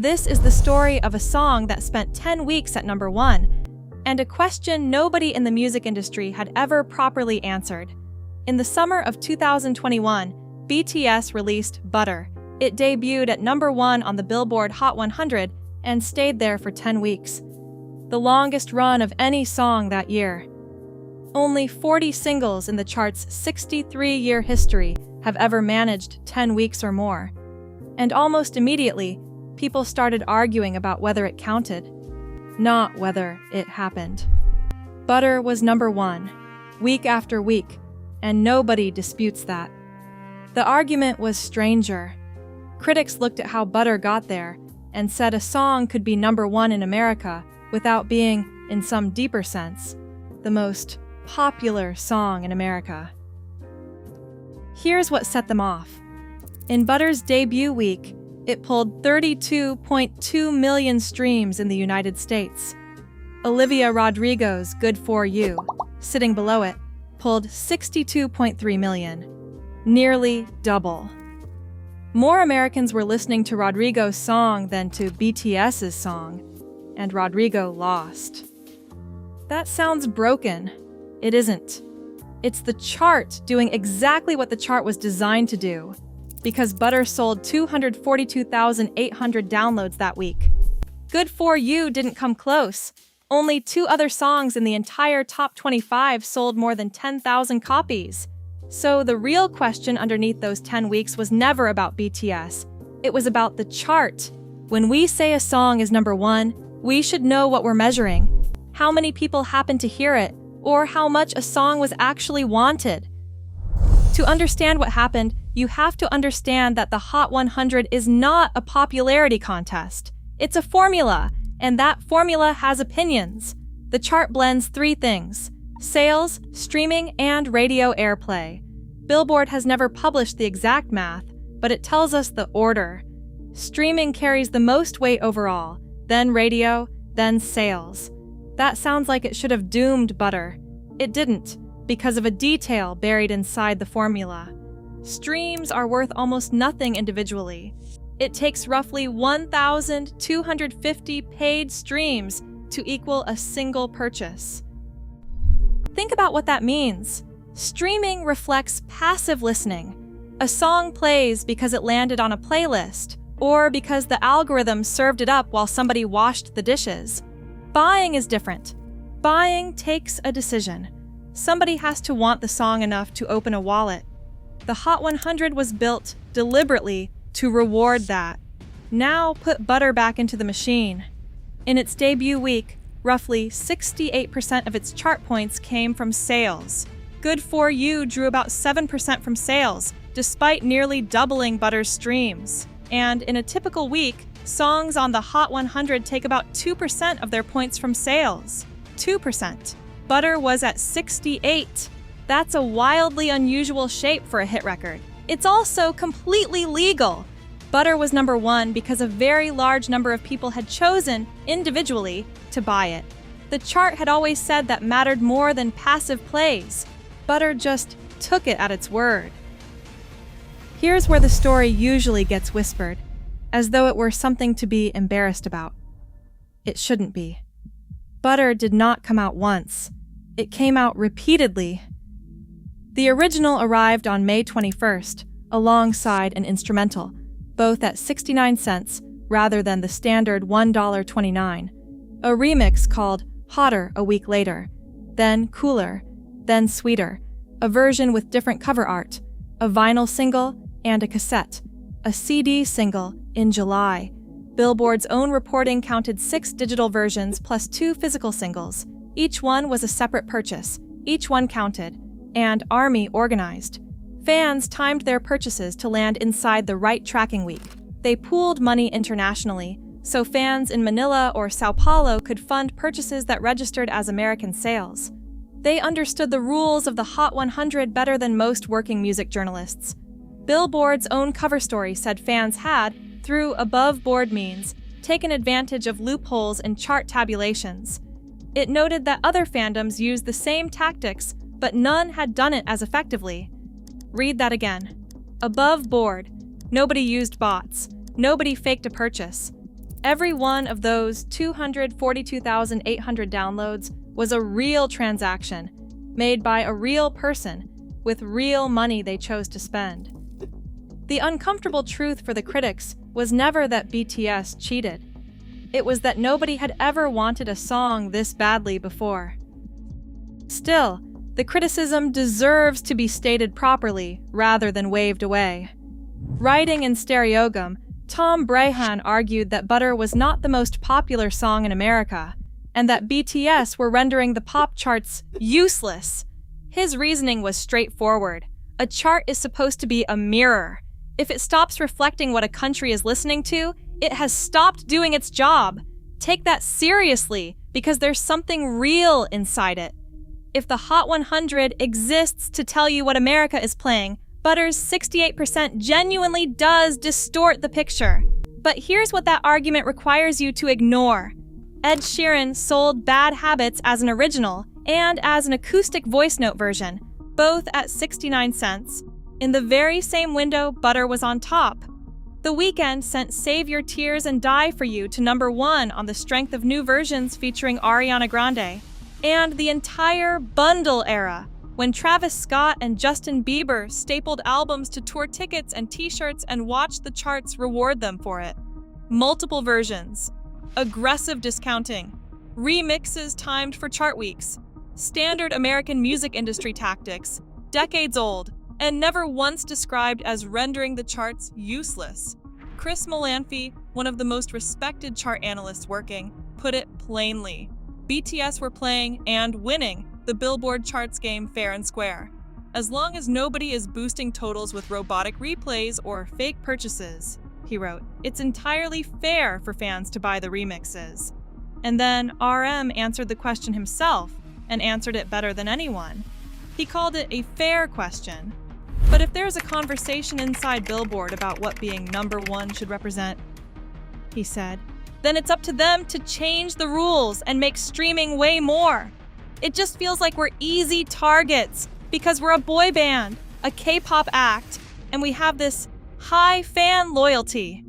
This is the story of a song that spent 10 weeks at number 1, and a question nobody in the music industry had ever properly answered. In the summer of 2021, BTS released Butter. It debuted at number 1 on the Billboard Hot 100 and stayed there for 10 weeks, the longest run of any song that year. Only 40 singles in the chart's 63-year history have ever managed 10 weeks or more. And almost immediately, people started arguing about whether it counted, not whether it happened. Butter was number 1, week after week, and nobody disputes that. The argument was stranger. Critics looked at how Butter got there and said a song could be number 1 in America without being, in some deeper sense, the most popular song in America. Here's what set them off. In Butter's debut week, it pulled 32.2 million streams in the United States. Olivia Rodrigo's Good For You, sitting below it, pulled 62.3 million, nearly double. More Americans were listening to Rodrigo's song than to BTS's song, and Rodrigo lost. That sounds broken. It isn't. It's the chart doing exactly what the chart was designed to do, because Butter sold 242,800 downloads that week. Good For You didn't come close. Only 2 other songs in the entire top 25 sold more than 10,000 copies. So the real question underneath those 10 weeks was never about BTS. It was about the chart. When we say a song is number 1, we should know what we're measuring, how many people happened to hear it, or how much a song was actually wanted. To understand what happened, you have to understand that the Hot 100 is not a popularity contest. It's a formula, and that formula has opinions. The chart blends 3 things: sales, streaming, and radio airplay. Billboard has never published the exact math, but it tells us the order. Streaming carries the most weight overall, then radio, then sales. That sounds like it should have doomed Butter. It didn't, because of a detail buried inside the formula. Streams are worth almost nothing individually. It takes roughly 1,250 paid streams to equal a single purchase. Think about what that means. Streaming reflects passive listening. A song plays because it landed on a playlist, or because the algorithm served it up while somebody washed the dishes. Buying is different. Buying takes a decision. Somebody has to want the song enough to open a wallet. The Hot 100 was built deliberately to reward that. Now put Butter back into the machine. In its debut week, roughly 68% of its chart points came from sales. Good For You drew about 7% from sales, despite nearly doubling Butter's streams. And in a typical week, songs on the Hot 100 take about 2% of their points from sales. 2%. Butter was at 68. That's a wildly unusual shape for a hit record. It's also completely legal. Butter was number 1 because a very large number of people had chosen, individually, to buy it. The chart had always said that mattered more than passive plays. Butter just took it at its word. Here's where the story usually gets whispered, as though it were something to be embarrassed about. It shouldn't be. Butter did not come out once. It came out repeatedly. The original arrived on May 21st, alongside an instrumental, both at 69 cents rather than the standard $1.29. A remix called Hotter a week later, then Cooler, then Sweeter, a version with different cover art, a vinyl single, and a cassette, a CD single in July. Billboard's own reporting counted 6 digital versions plus 2 physical singles. Each one was a separate purchase. Each one counted. And ARMY organized. Fans timed their purchases to land inside the right tracking week. They pooled money internationally, so fans in Manila or Sao Paulo could fund purchases that registered as American sales. They understood the rules of the Hot 100 better than most working music journalists. Billboard's own cover story said fans had, through above-board means, taken advantage of loopholes in chart tabulations. It noted that other fandoms used the same tactics, but none had done it as effectively. Read that again. Above board. Nobody used bots. Nobody faked a purchase. Every one of those 242,800 downloads was a real transaction, made by a real person, with real money they chose to spend. The uncomfortable truth for the critics was never that BTS cheated. It was that nobody had ever wanted a song this badly before. Still, the criticism deserves to be stated properly rather than waved away. Writing in Stereogum, Tom Brahan argued that Butter was not the most popular song in America, and that BTS were rendering the pop charts useless. His reasoning was straightforward. A chart is supposed to be a mirror. If it stops reflecting what a country is listening to, it has stopped doing its job. Take that seriously, because there's something real inside it. If the Hot 100 exists to tell you what America is playing, Butter's 68% genuinely does distort the picture. But here's what that argument requires you to ignore. Ed Sheeran sold Bad Habits as an original and as an acoustic voice note version, both at 69 cents. In the very same window, Butter was on top. The Weeknd sent Save Your Tears and Die For You to #1 on the strength of new versions featuring Ariana Grande. And the entire bundle era, when Travis Scott and Justin Bieber stapled albums to tour tickets and t-shirts and watched the charts reward them for it. Multiple versions, aggressive discounting, remixes timed for chart weeks, standard American music industry tactics, decades old, and never once described as rendering the charts useless. Chris Molanphy, one of the most respected chart analysts working, put it plainly. BTS were playing and winning the Billboard charts game fair and square. As long as nobody is boosting totals with robotic replays or fake purchases, he wrote, it's entirely fair for fans to buy the remixes. And then RM answered the question himself and answered it better than anyone. He called it a fair question. But if there's a conversation inside Billboard about what being #1 should represent, he said, then it's up to them to change the rules and make streaming way more. It just feels like we're easy targets because we're a boy band, a K-pop act, and we have this high fan loyalty.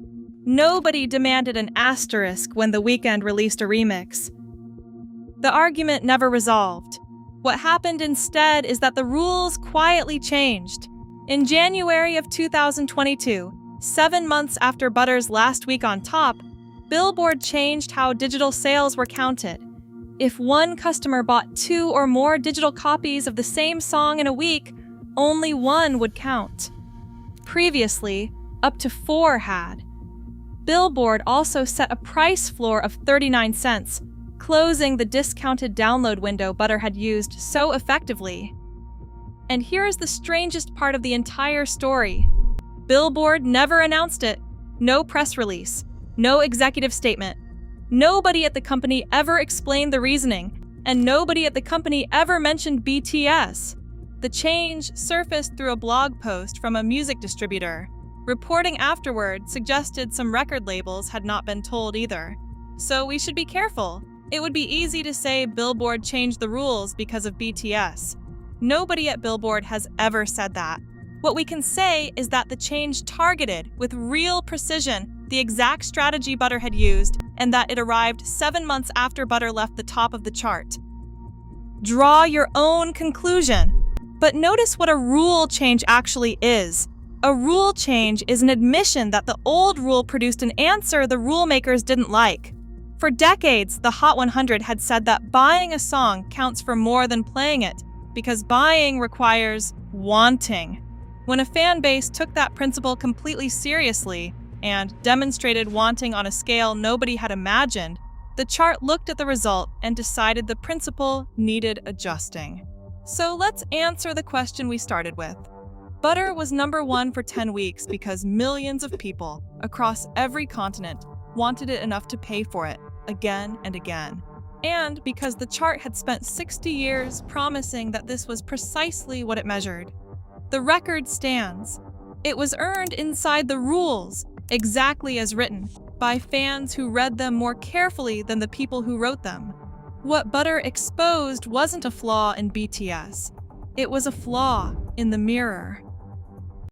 Nobody demanded an asterisk when The Weeknd released a remix. The argument never resolved. What happened instead is that the rules quietly changed. In January of 2022, 7 months after Butter's last week on top, Billboard changed how digital sales were counted. If one customer bought 2 or more digital copies of the same song in a week, only one would count. Previously, up to 4 had. Billboard also set a price floor of 39 cents, closing the discounted download window Butter had used so effectively. And here is the strangest part of the entire story. Billboard never announced it. No press release. No executive statement. Nobody at the company ever explained the reasoning, and nobody at the company ever mentioned BTS. The change surfaced through a blog post from a music distributor. Reporting afterward suggested some record labels had not been told either. So we should be careful. It would be easy to say Billboard changed the rules because of BTS. Nobody at Billboard has ever said that. What we can say is that the change targeted, with real precision, the exact strategy Butter had used, and that it arrived 7 months after Butter left the top of the chart. Draw your own conclusion. But notice what a rule change actually is. A rule change is an admission that the old rule produced an answer the rule makers didn't like. For decades, the Hot 100 had said that buying a song counts for more than playing it, because buying requires wanting. When a fan base took that principle completely seriously and demonstrated wanting on a scale nobody had imagined, the chart looked at the result and decided the principle needed adjusting. So let's answer the question we started with. Butter was #1 for 10 weeks because millions of people across every continent wanted it enough to pay for it again and again. And because the chart had spent 60 years promising that this was precisely what it measured. The record stands. It was earned inside the rules, exactly as written, by fans who read them more carefully than the people who wrote them. What Butter exposed wasn't a flaw in BTS. It was a flaw in the mirror.